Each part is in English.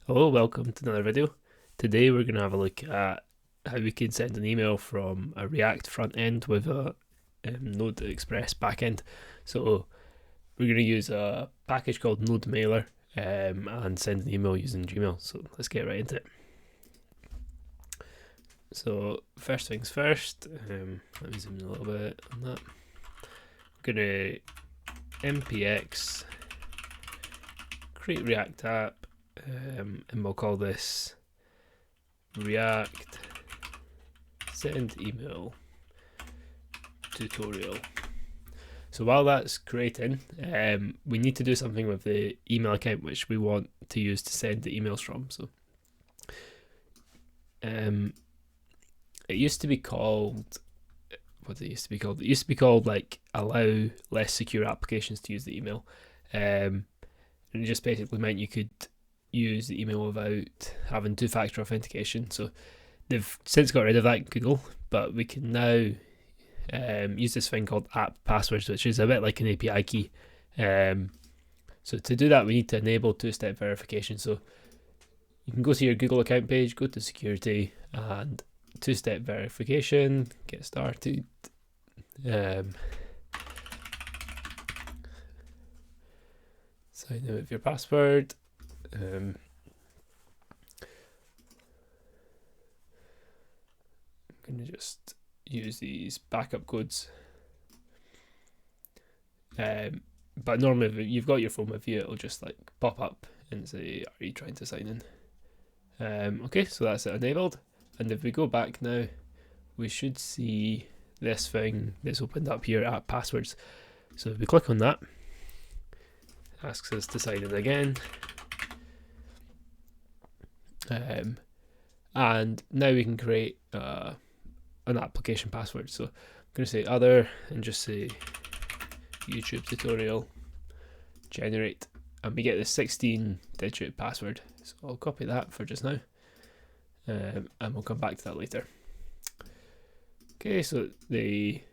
Hello, welcome to another video. Today we're going to have a look at how we can send an email from a React front end with a Node Express backend. So we're going to use a package called Node Mailer and send an email using Gmail. So let's get right into it. So first things first, let me zoom in a little bit on that. I'm going to npx create React app. And we'll call this React send email tutorial. So while that's creating, we need to do something with the email account which we want to use to send the emails from. So it used to be called, what did it used to be called? It used to be called like allow less secure applications to use the email. And it just basically meant you could use the email without having two-factor authentication. So they've since got rid of that in Google, but we can now use this thing called app passwords, which is a bit like an API key. So to do that, we need to enable two-step verification. So you can go to your Google account page, go to security and two-step verification, get started. Sign in with your password. I'm going to just use these backup codes. But normally if you've got your phone with you, it'll just like pop up and say, are you trying to sign in? Okay, so that's it enabled. And if we go back now, we should see this thing that's opened up here at passwords. So if we click on that, it asks us to sign in again. And now we can create an application password. So I'm going to say other and just say YouTube tutorial generate, and we get the 16-digit password. So I'll copy that for just now, and we'll come back to that later. Okay, so the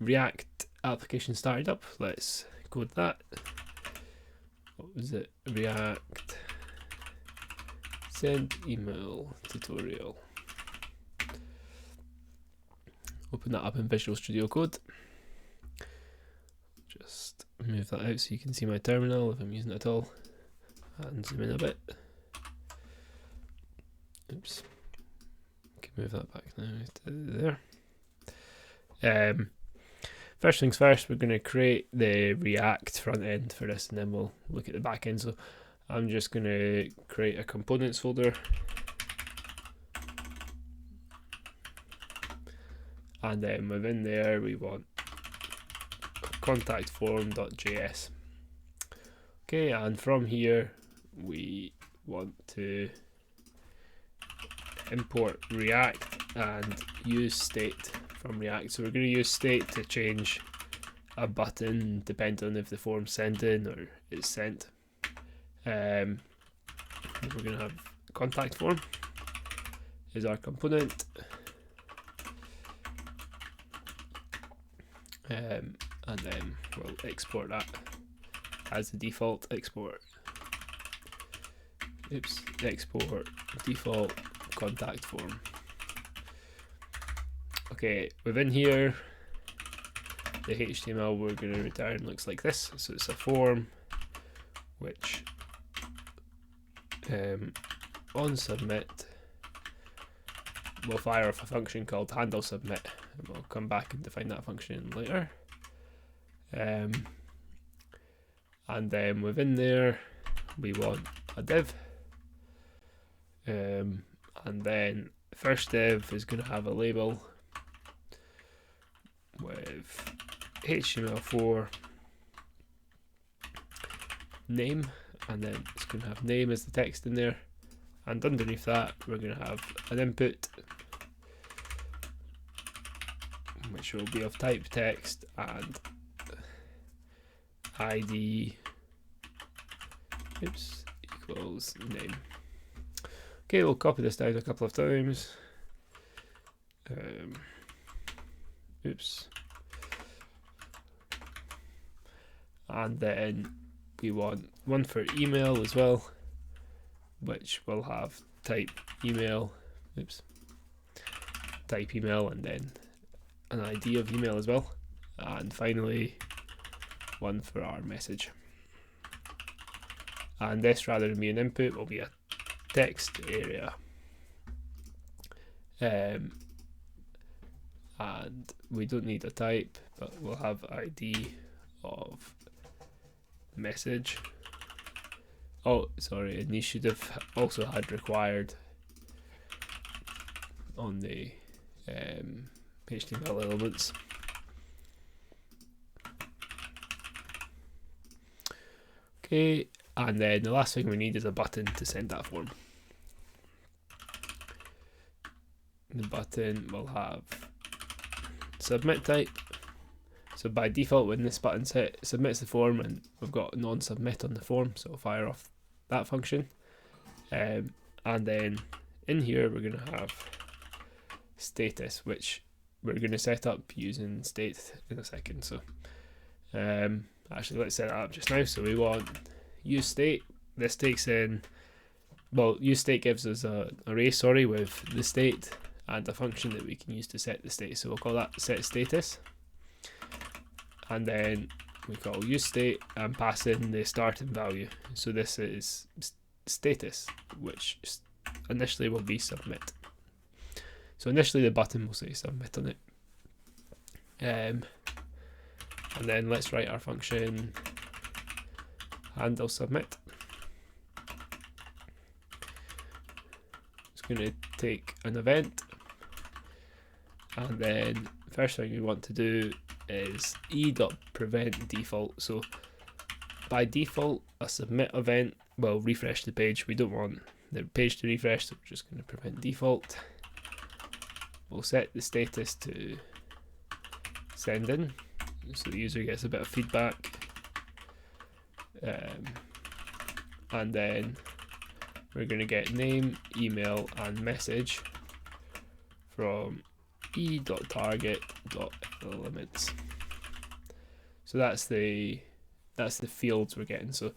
React application started up. Let's code that. What was it? React send email tutorial. Open that up in Visual Studio Code. Just move that out so you can see my terminal if I'm using it at all, and zoom in a bit. Oops. Can move that back now to there. First things first, we're going to create the React front end for this, and then we'll look at the back end. So I'm just going to create a components folder, and then within there we want contact form.js. Okay, and from here we want to import React and use state from React. So we're going to use state to change a button depending on if the form's sent in or it's sent. We're going to have contact form is our component. And then we'll export that as the default export. Export default contact form. Okay, within here, the HTML we're going to return looks like this. So it's a form which on submit we'll fire off a function called handle submit, and we'll come back and define that function later. And then within there we want a div, and then first div is going to have a label with HTML4 name, and then it's going to have name as the text in there, and underneath that we're going to have an input which will be of type text and ID equals name. Okay, we'll copy this down a couple of times. And then we want one for email as well which will have type email, type email, and then an ID of email as well. And finally, one for our message. And this, rather than be an input, will be a text area. And we don't need a type, but we'll have ID of message. Oh, sorry, and you should have also had required on the HTML elements. Okay, and then the last thing we need is a button to send that form. The button will have submit type. So by default, when this button submits the form, and we've got non-submit on the form, so we'll fire off that function. And then in here we're going to have status, which we're going to set up using state in a second. So actually, let's set it up just now. So we want use state. This takes in, well, use state gives us an array, with the state and a function that we can use to set the state. So we'll call that set status. And then we call use state and pass in the starting value. So this is status, which initially will be submit. So initially the button will say submit on it. And then let's write our function handle submit. It's going to take an event, and then first thing we want to do is e.prevent default. So by default, a submit event will refresh the page. We don't want the page to refresh, so we're just going to prevent default. We'll set the status to send in, so the user gets a bit of feedback. And then we're going to get name, email, and message from e.target.elements. So that's the fields we're getting. So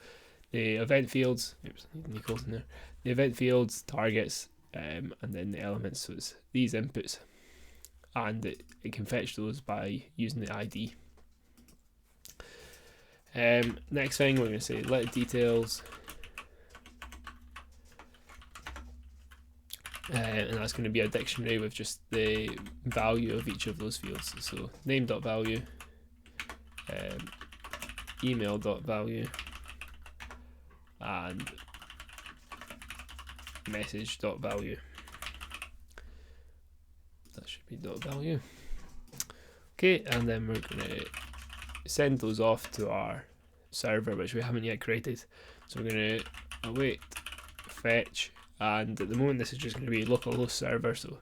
the event fields, oops, I need equals in there. The event fields, targets, and then the elements. So it's these inputs, and it can fetch those by using the ID. Next thing we're going to say let details, and that's going to be a dictionary with just the value of each of those fields. So name.value, email.value, and message.value. That should be .value. Okay, and then we're going to send those off to our server, which we haven't yet created. So we're going to await fetch, and at the moment this is just going to be localhost server, so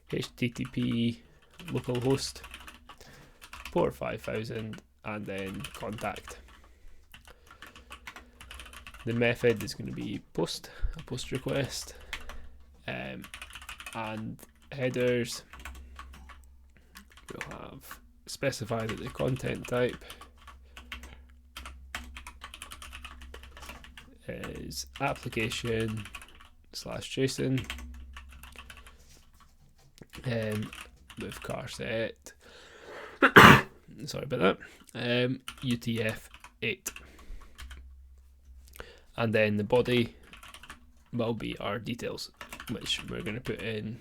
http localhost port 5000 and then contact. The method is going to be post, a post request, and headers we'll have specify that the content type is application/JSON, with char set sorry about that, UTF-8, and then the body will be our details, which we're going to put in.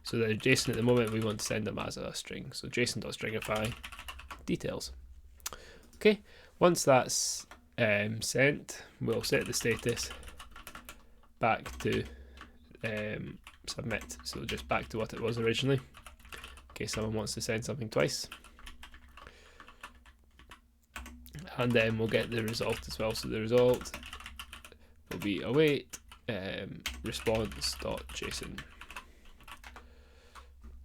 So the JSON at the moment we want to send them as a string, so JSON.stringify details. Okay, once that's sent, we'll set the status back to submit, so just back to what it was originally, in case someone wants to send something twice. And then we'll get the result as well, so the result will be await response.json.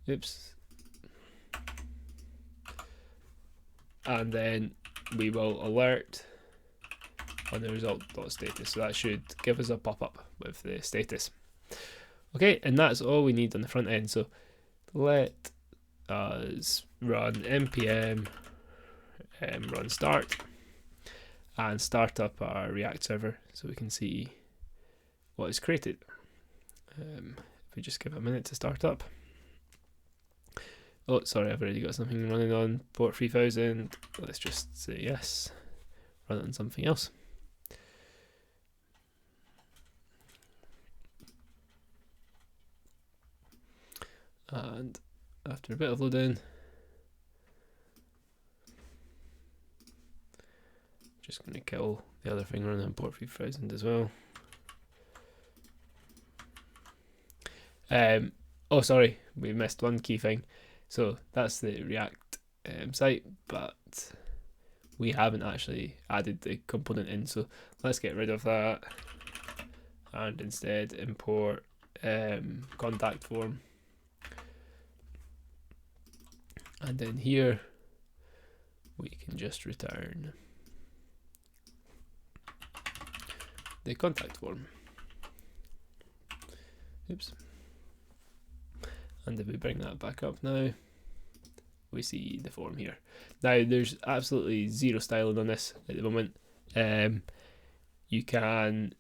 Oops. And then we will alert on the result.status, so that should give us a pop-up with the status. Okay, and that's all we need on the front end. So let us run npm run start and start up our React server so we can see what is created. If we just give it a minute to start up. Oh, sorry, I've already got something running on port 3000. Let's just say yes, run it on something else. And after a bit of loading, just going to kill the other thing running on port 3000 as well. Oh, sorry, we missed one key thing. So that's the React site, but we haven't actually added the component in. So let's get rid of that and instead import contact form. And then here we can just return the contact form. Oops. And if we bring that back up now, we see the form here. Now there's absolutely zero styling on this at the moment. You can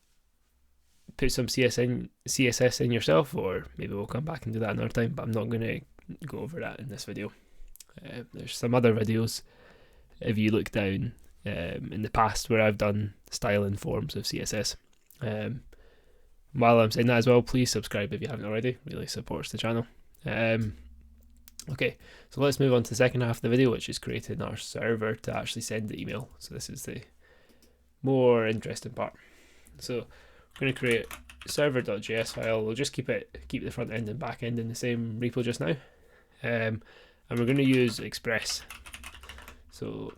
put some CSS in yourself, or maybe we'll come back and do that another time, but I'm not going to go over that in this video. There's some other videos, if you look down in the past, where I've done styling forms of CSS. While I'm saying that as well, please subscribe if you haven't already, really supports the channel. Okay, so let's move on to the second half of the video, which is creating our server to actually send the email. So this is the more interesting part. So we're going to create server.js file. We'll just keep the front end and back end in the same repo just now. And we're going to use Express. So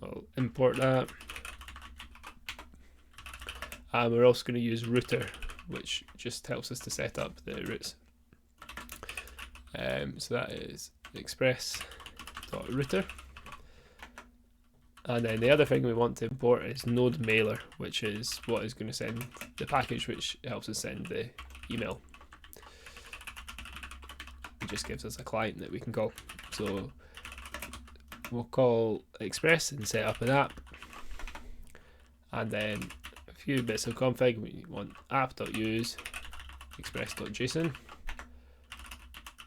we'll import that. And we're also going to use router, which just helps us to set up the routes. So that is express.router. And then the other thing we want to import is node mailer, which is what is going to send the package which helps us send the email. It just gives us a client that we can call. So we'll call Express and set up an app. And then a few bits of config. We want app.use express.json,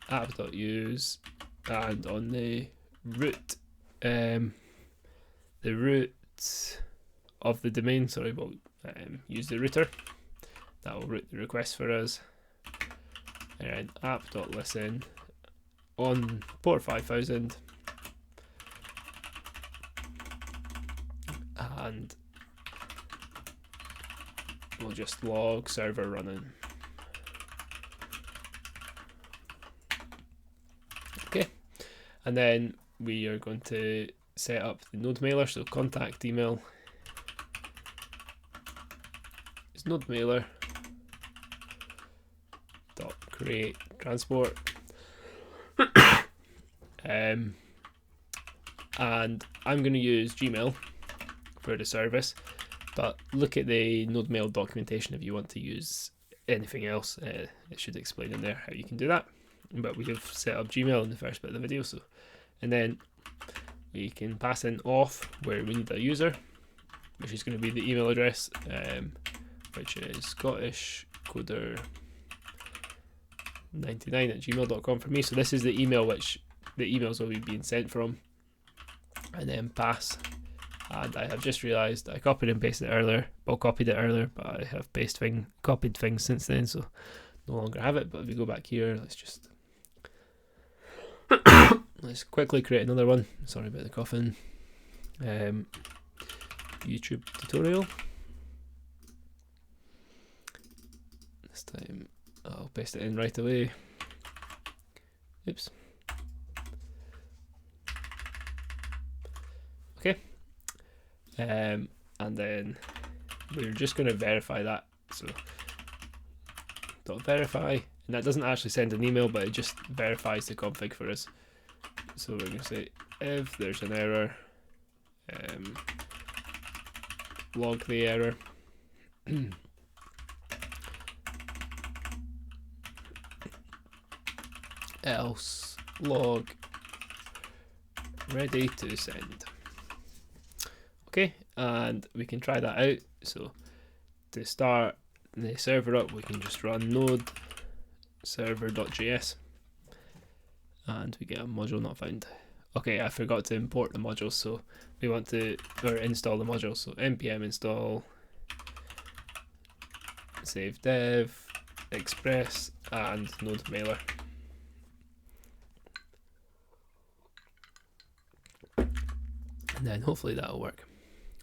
app.use, and on the root, the root of the domain, sorry, we'll use the router. That will route the request for us. And app.listen on port 5000, and we'll just log server running. Okay, and then we are going to set up the node mailer. So contact email is node mailer dot create transport. And I'm going to use Gmail for the service, but look at the NodeMail documentation if you want to use anything else. It should explain in there how you can do that, but we have set up Gmail in the first bit of the video. So, and then we can pass in auth where we need a user, which is going to be the email address, which is scottishcoder99@gmail.com for me. So this is the email which the emails will be being sent from, and then pass. And I have just realised I copied and pasted it earlier. Well, copied it earlier, but I have copied things since then, so no longer have it. But if we go back here, let's just let's quickly create another one. Sorry about the coughing. YouTube tutorial. This time I'll paste it in right away. Oops. Okay. And then we're just going to verify that. So .verify, and that doesn't actually send an email, but it just verifies the config for us. So we're going to say if there's an error, log the error. Else log ready to send. Okay, and we can try that out. So to start the server up, we can just run node server.js and we get a module not found. Okay, I forgot to import the modules, so we want to install the modules. So npm install save dev express and node mailer. And then hopefully that'll work.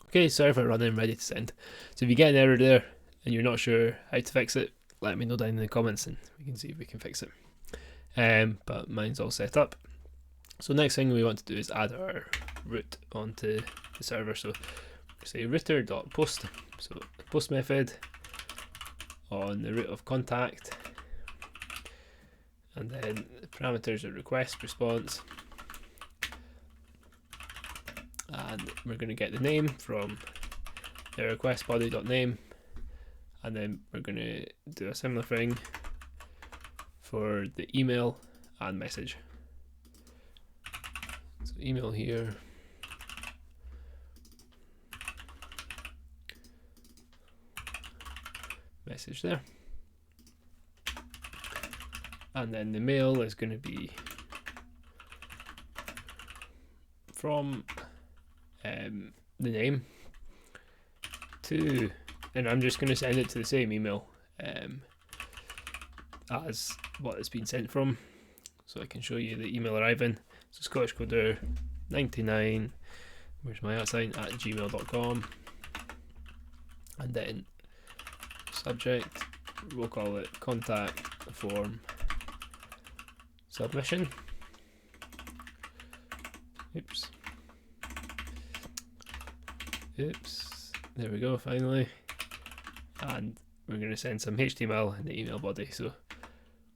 Okay, server running, ready to send. So if you get an error there and you're not sure how to fix it, let me know down in the comments and we can see if we can fix it. But mine's all set up. So next thing we want to do is add our root onto the server. So say router.post. So the post method on the root of contact, and then the parameters are request, response, and we're going to get the name from the request body.name, and then we're going to do a similar thing for the email and message. So email here, message there, and then the mail is going to be from the name to, and I'm just going to send it to the same email as what it's been sent from, so I can show you the email arriving. So scottishcoder99, where's my @sign, at gmail.com, and then subject, we'll call it contact form submission. Oops, there we go, finally. And we're going to send some HTML in the email body, so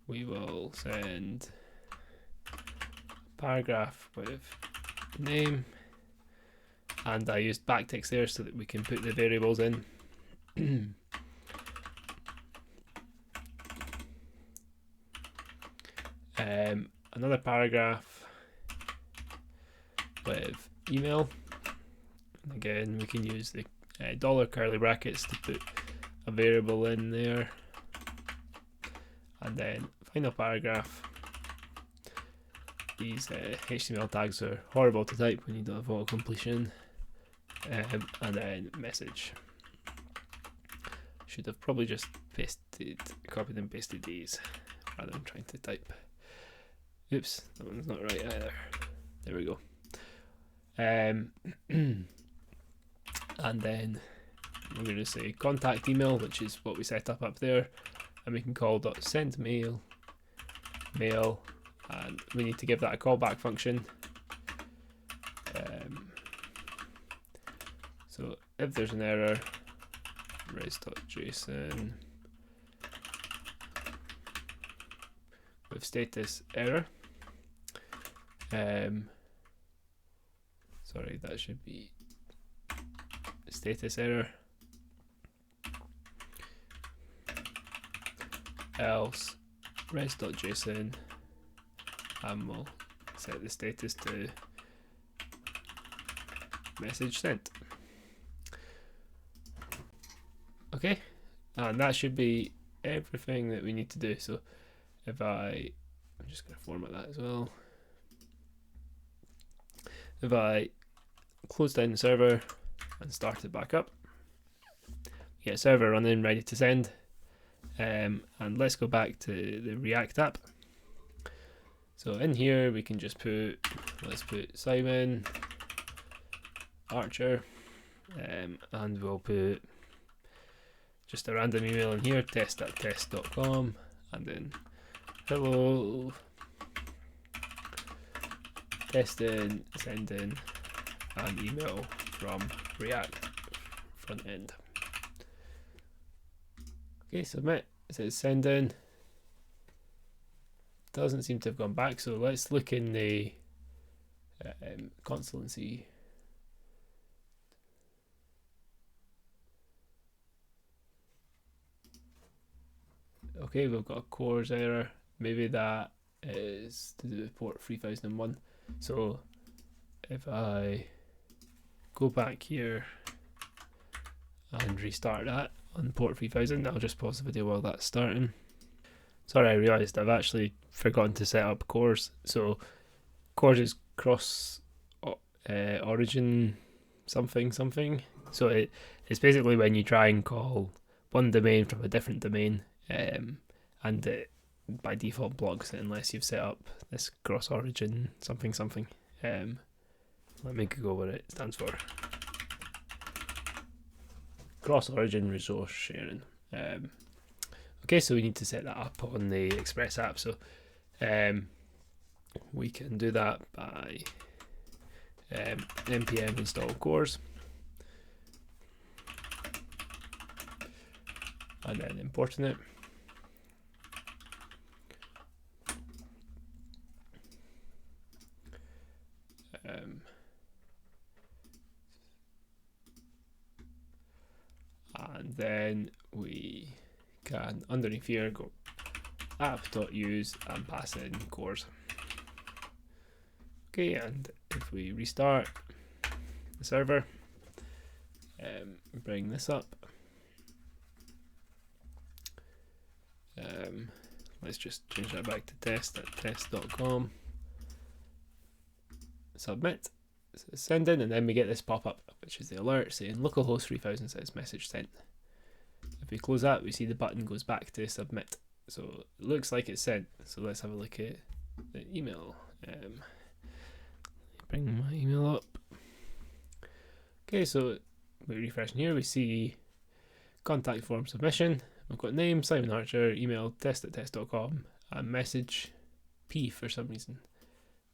we will send a paragraph with name, and I used backticks there so that we can put the variables in. Another paragraph with email, and again we can use the dollar curly brackets to put a variable in there, and then final paragraph. These HTML tags are horrible to type when you don't have auto completion, and then message. Should have probably just copied and pasted these rather than trying to type. Oops, that one's not right either. There we go. And then we're going to say contact email, which is what we set up there, and we can call .send mail, and we need to give that a callback function. So if there's an error, res.json with status error. Sorry, that should be status error. Else res.json, and we'll set the status to message sent. Okay, and that should be everything that we need to do. So if I'm just going to format that as well. If I close down the server and start it back up, we get a server running ready to send. And let's go back to the React app. So in here we can just let's put Simon Archer, and we'll put just a random email in here, test@test.com, and then hello, testing, sending an email from React front end. Okay, submit. It says sending. Doesn't seem to have gone back, so let's look in the console and see. Okay, we've got a CORS error. Maybe that is to do with port 3001. So if I go back here and restart that on port 3000. I'll just pause the video while that's starting. Sorry, I realised I've actually forgotten to set up CORS. So CORS is cross origin something. So it's basically when you try and call one domain from a different domain, and it by default blocks it unless you've set up this cross origin something. Let me Google what it stands for. Cross origin resource sharing. Okay, so we need to set that up on the Express app. So we can do that by npm install CORS and then importing it. And then we can, underneath here, go app.use and pass in CORS. Okay, and if we restart the server, bring this up, let's just change that back to test.test.com, submit, send in, and then we get this pop-up, which is the alert saying localhost 3000 says message sent. If we close that, we see the button goes back to submit. So it looks like it's sent. So let's have a look at the email. Bring my email up. Okay, so we refresh in here, we see contact form submission. I've got name, Simon Archer, email test@test.com, and message P for some reason.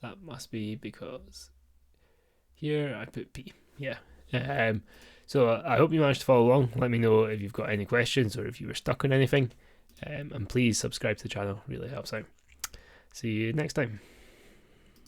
That must be because here I put P. Yeah. So I hope you managed to follow along. Let me know if you've got any questions or if you were stuck on anything. And please subscribe to the channel, really helps out. See you next time.